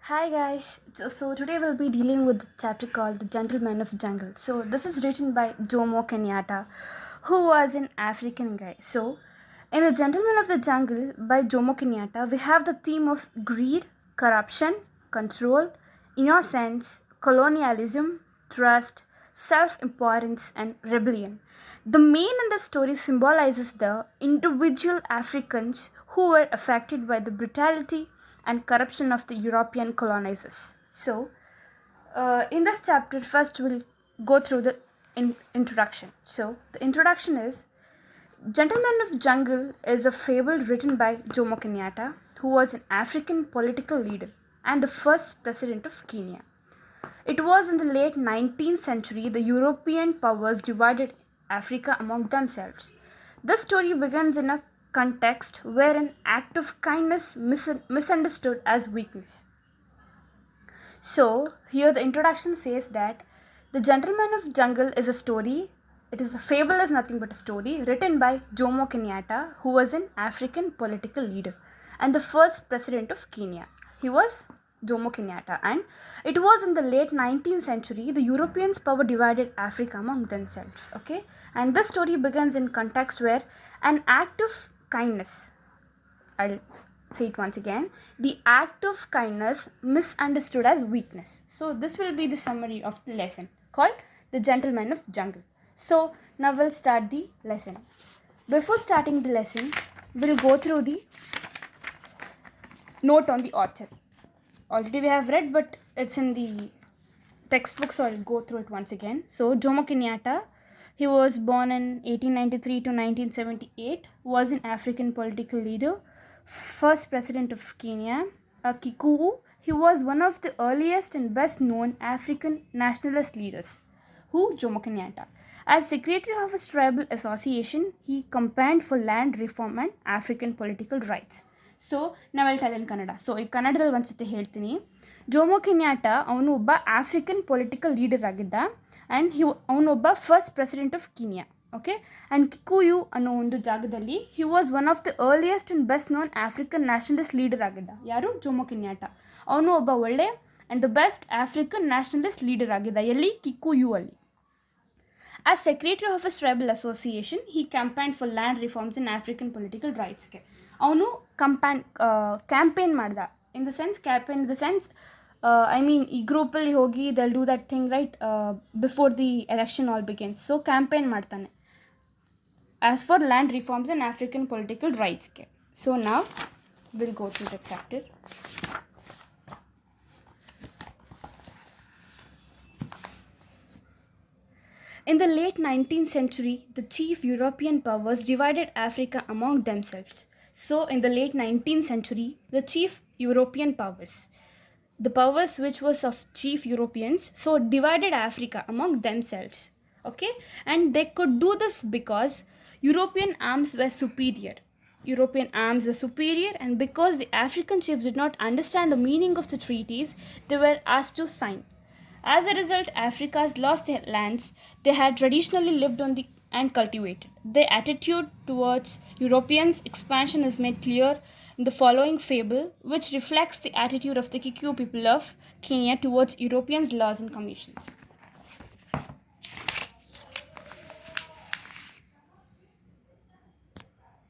Hi guys, so today we'll be dealing with the chapter called The Gentleman of Jungle. So this is written by Jomo Kenyatta, who was an African guy. So in The Gentleman of the Jungle by Jomo Kenyatta, we have the theme of greed, corruption, control, innocence, colonialism, trust, self-importance and rebellion. The main in the story symbolizes the individual Africans who were affected by the brutality and corruption of the European colonizers. So, in this chapter, first we'll go through the introduction. So, the introduction is Gentleman of Jungle is a fable written by Jomo Kenyatta, who was an African political leader and the first president of Kenya. It was in the late 19th century the European powers divided Africa among themselves. The story begins in a context where an act of kindness misunderstood as weakness. So, here the introduction says that The Gentleman of Jungle is a story. It is a fable is nothing but a story written by Jomo Kenyatta, who was an African political leader and the first president of Kenya. He was Jomo Kenyatta, and it was in the late 19th century the Europeans power divided Africa among themselves. Okay, and this story begins in context where an act of kindness, I'll say it once again, the act of kindness misunderstood as weakness. So this will be the summary of the lesson called The Gentleman of Jungle. So now we'll start the lesson. Before starting the lesson, we'll go through the note on the author. Already we have read, but it's in the textbook, so I'll go through it once again. So Jomo Kenyatta, he was born in 1893 to 1978, was an African political leader, first president of Kenya, a Kikuyu. He was one of the earliest and best known African nationalist leaders. Who? Jomo Kenyatta. As secretary of his tribal association, he campaigned for land reform and African political rights. So ನಾವೆಲ್ಲ tell in Kannada. So ಈ ಕನ್ನಡದಲ್ಲಿ ಒಂದ್ಸತಿ ಹೇಳ್ತೀನಿ. Jomo Kenyatta ಅವನು ಒಬ್ಬ African political leader ಆಗಿದ್ದ and ಅವನೊಬ್ಬ first president of Kenya. Okay, and Kikuyu ಅನ್ನೋ ಒಂದು ಜಾಗದಲ್ಲಿ he was one of the earliest and best known African nationalist leader ಆಗಿದ್ದ. ಯಾರು? Jomo Kenyatta. ಅವನು ಒಬ್ಬ ಒಳ್ಳೆ and the best African nationalist leader ಆಗಿದ್ದ. ಎಲ್ಲಿ? ಕಿಕುಯು ಅಲ್ಲಿ. As secretary of his tribal association, he campaigned for land reforms and African political rights. ಅವನು campaign ಮಾಡ್ದ. In the sense campaign in the sense I mean ಈ ಗ್ರೂಪಲ್ಲಿ ಹೋಗಿ they'll do that thing right before the election all begins. So campaign ಮಾಡ್ತಾನೆ as for land reforms and African political ರೈಟ್ಸ್ಗೆ. So ನಾವ್ will go through the chapter. In the late 19th century, the chief European powers divided Africa among themselves. So, in the late 19th century, the chief European powers, the powers which was of chief Europeans, so divided Africa among themselves. Okay, and they could do this because European arms were superior. European arms were superior, and because the African chiefs did not understand the meaning of the treaties, they were asked to sign. As a result, Africa's lost their lands they had traditionally lived on and cultivated. Their attitude towards Europeans' expansion is made clear in the following fable, which reflects the attitude of the Kikuyu people of Kenya towards Europeans' laws and commissions.